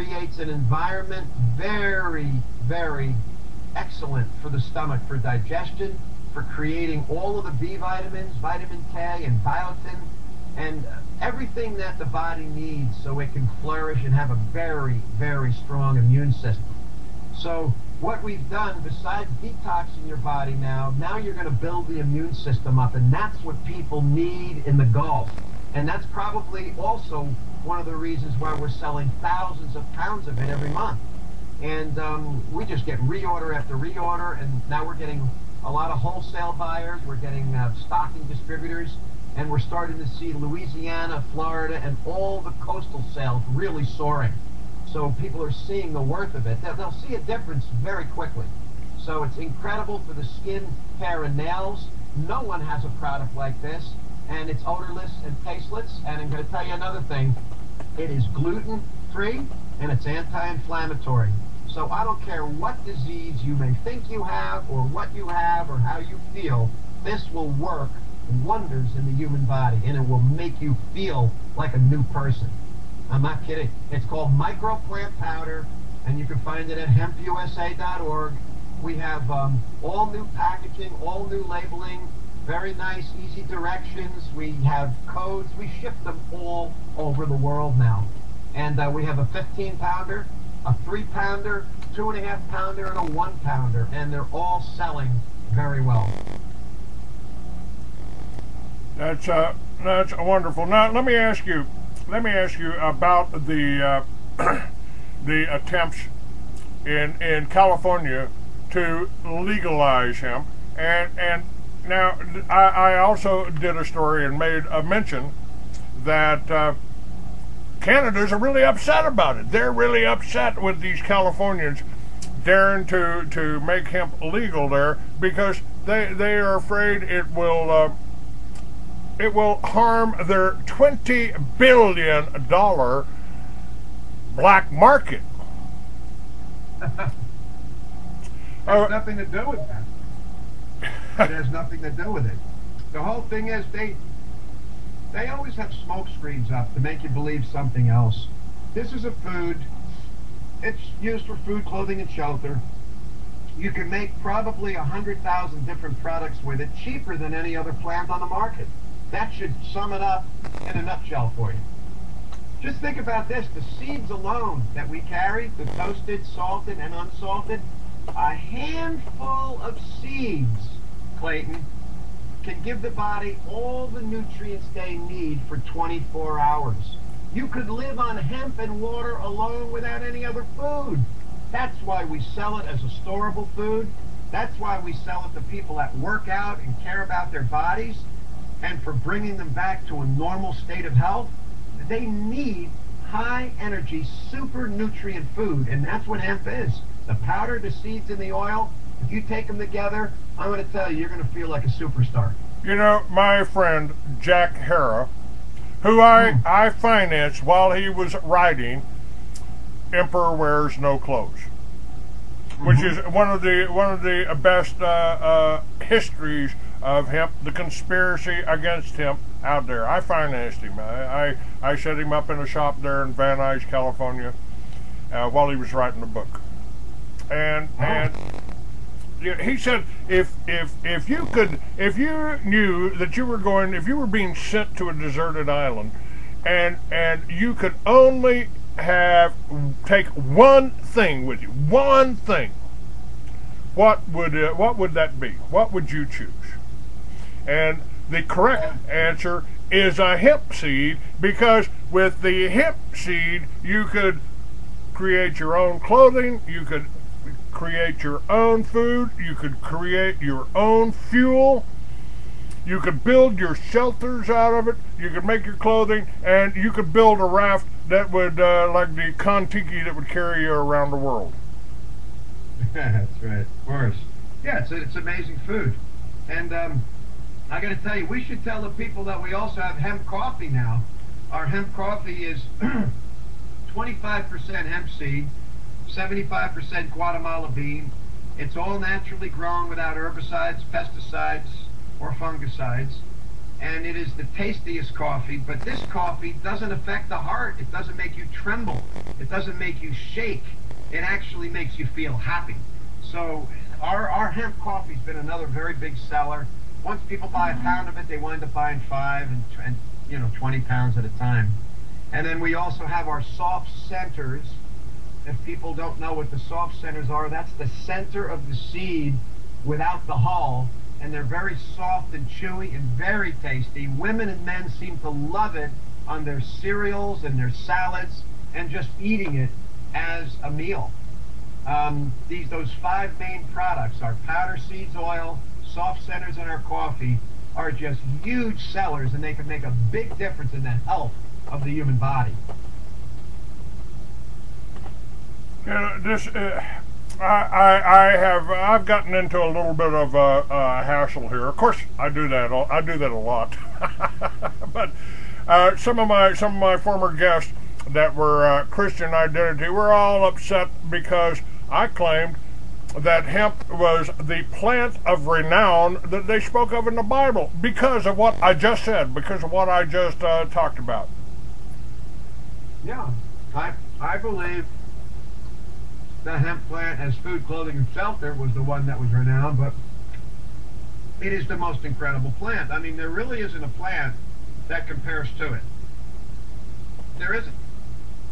creates an environment very, very excellent for the stomach, for digestion, for creating all of the B vitamins, vitamin K and biotin, and everything that the body needs so it can flourish and have a very, very strong immune system. So what we've done, besides detoxing your body now you're going to build the immune system up, and that's what people need in the Gulf. And that's probably also one of the reasons why we're selling thousands of pounds of it every month. And we just get reorder after reorder, and now we're getting a lot of wholesale buyers, we're getting stocking distributors, and we're starting to see Louisiana, Florida, and all the coastal sales really soaring. So people are seeing the worth of it. They'll see a difference very quickly. So it's incredible for the skin, hair, and nails. No one has a product like this, and it's odorless and tasteless. And I'm going to tell you another thing. It is gluten-free, and it's anti-inflammatory. So I don't care what disease you may think you have, or what you have, or how you feel, this will work wonders in the human body, and it will make you feel like a new person. I'm not kidding. It's called microplant powder, and you can find it at hempusa.org. We have all new packaging, all new labeling, very nice, easy directions. We have codes. We ship them all over the world now. And we have a 15-pounder, a 3-pounder, 2.5-pounder, and a 1-pounder, and they're all selling very well. That's wonderful. Now let me ask you about the the attempts in California to legalize hemp, and now I also did a story and made a mention that Canadians are really upset about it. They're really upset with these Californians daring to make hemp legal there, because they are afraid it will harm their $20 billion black market. It has nothing to do with that. It has nothing to do with it. The whole thing is they always have smoke screens up to make you believe something else. This is a food. It's used for food, clothing, and shelter. You can make probably 100,000 different products with it, cheaper than any other plant on the market. That should sum it up in a nutshell for you. Just think about this. The seeds alone that we carry, the toasted, salted, and unsalted, a handful of seeds, Clayton, can give the body all the nutrients they need for 24 hours. You could live on hemp and water alone without any other food. That's why we sell it as a storable food. That's why we sell it to people that work out and care about their bodies, and for bringing them back to a normal state of health. They need high energy, super nutrient food, and that's what hemp is. The powder, the seeds, and the oil, if you take them together, I'm going to tell you, you're going to feel like a superstar. You know, my friend Jack Hara, who I financed while he was writing Emperor Wears No Clothes, which is one of the best histories of hemp, the conspiracy against hemp out there. I financed him. I set him up in a shop there in Van Nuys, California, while he was writing the book. And he said, if you knew that you were being sent to a deserted island, and you could only take one thing with you, one thing, what would that be? What would you choose? And the correct answer is a hemp seed, because with the hemp seed you could create your own clothing, you could create your own food, you could create your own fuel, you could build your shelters out of it, you could make your clothing, and you could build a raft that would, like the Kon-Tiki, that would carry you around the world. That's right, of course. Yeah, it's amazing food. And I got to tell you, we should tell the people that we also have hemp coffee now. Our hemp coffee is 25% hemp seed, 75% Guatemala bean. It's all naturally grown without herbicides, pesticides, or fungicides. and it is the tastiest coffee. But this coffee doesn't affect the heart. It doesn't make you tremble. It doesn't make you shake. It actually makes you feel happy. So our hemp coffee's been another very big seller. Once people buy a pound of it, they wind up buying 5 and 20 pounds at a time. And then we also have our soft centers. If people don't know what the soft centers are, that's the center of the seed without the hull. And they're very soft and chewy and very tasty. Women and men seem to love it on their cereals and their salads and just eating it as a meal. Those 5 main products, our powder seeds oil, soft centers, and our coffee, are just huge sellers, and they can make a big difference in the health of the human body. I've gotten into a little bit of a hassle here. Of course, I do that a lot. But some of my former guests that were Christian identity were all upset because I claimed that hemp was the plant of renown that they spoke of in the Bible because of what I just said, because of what I just talked about. Yeah, I believe the hemp plant as food, clothing, and shelter was the one that was renowned, but it is the most incredible plant. I mean, there really isn't a plant that compares to it. There isn't.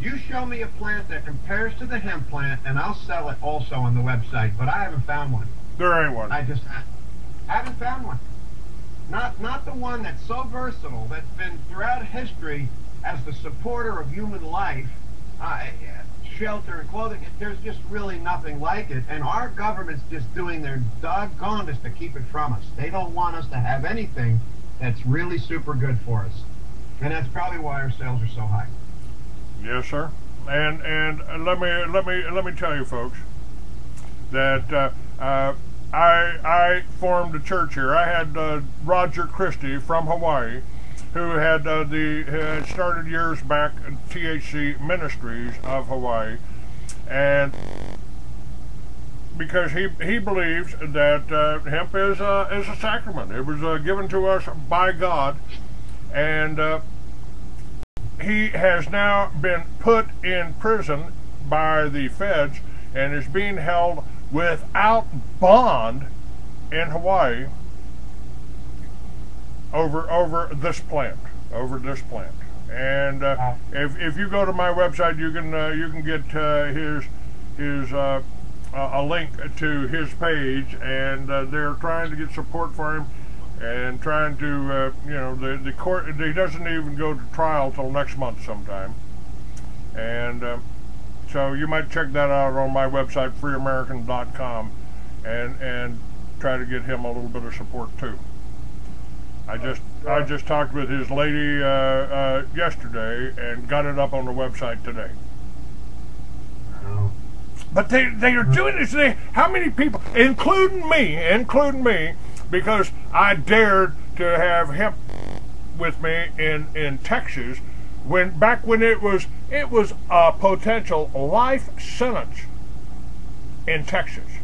You show me a plant that compares to the hemp plant, and I'll sell it also on the website, but I haven't found one. There ain't one. I just haven't found one. Not the one that's so versatile, that's been throughout history as the supporter of human life, shelter and clothing. There's just really nothing like it, and our government's just doing their doggonedest to keep it from us. They don't want us to have anything that's really super good for us, and that's probably why our sales are so high. Yes, sir. And let me tell you, folks, that I formed a church here. I had Roger Christie from Hawaii, who had started years back THC Ministries of Hawaii, and because he believes that hemp is a sacrament. It was given to us by God, and he has now been put in prison by the feds and is being held without bond in Hawaii over this plant. And if you go to my website, you can get his a link to his page, and they're trying to get support for him. And trying to, the court, he doesn't even go to trial till next month sometime. And so you might check that out on my website, freeamerican.com, and try to get him a little bit of support too. I just talked with his lady yesterday and got it up on the website today. But they are doing this. How many people, including me, because I dared to have hemp with me in Texas back when it was a potential life sentence in Texas.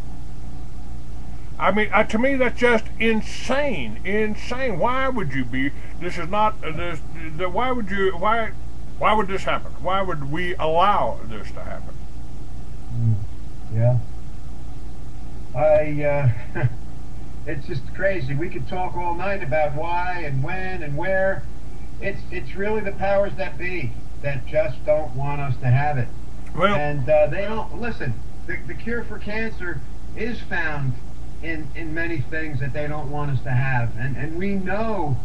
I mean, to me that's just insane. Why would you be? This is not this. Why would this happen? Why would we allow this to happen? Yeah. It's just crazy. We could talk all night about why and when and where. It's really the powers that be that just don't want us to have it. Well, and they don't listen. The cure for cancer is found in many things that they don't want us to have, and we know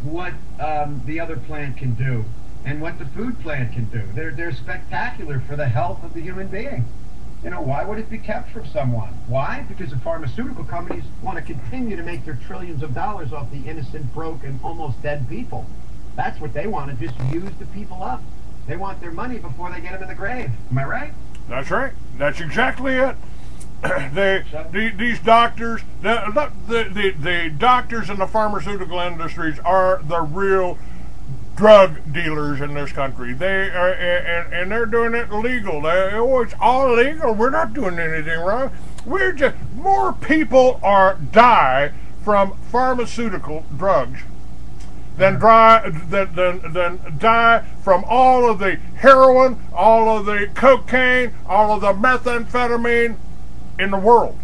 what the other plant can do and what the food plant can do. They're spectacular for the health of the human being. Why would it be kept from someone? Why? Because the pharmaceutical companies want to continue to make their trillions of dollars off the innocent, broken, almost dead people. That's what they want, to just use the people up. They want their money before they get them in the grave. Am I right? That's right. That's exactly it. These doctors, the doctors in the pharmaceutical industries are the real drug dealers in this country. They are, and they're doing it illegal. It's all illegal. We're not doing anything wrong. We're just more people die from pharmaceutical drugs than die from all of the heroin, all of the cocaine, all of the methamphetamine in the world.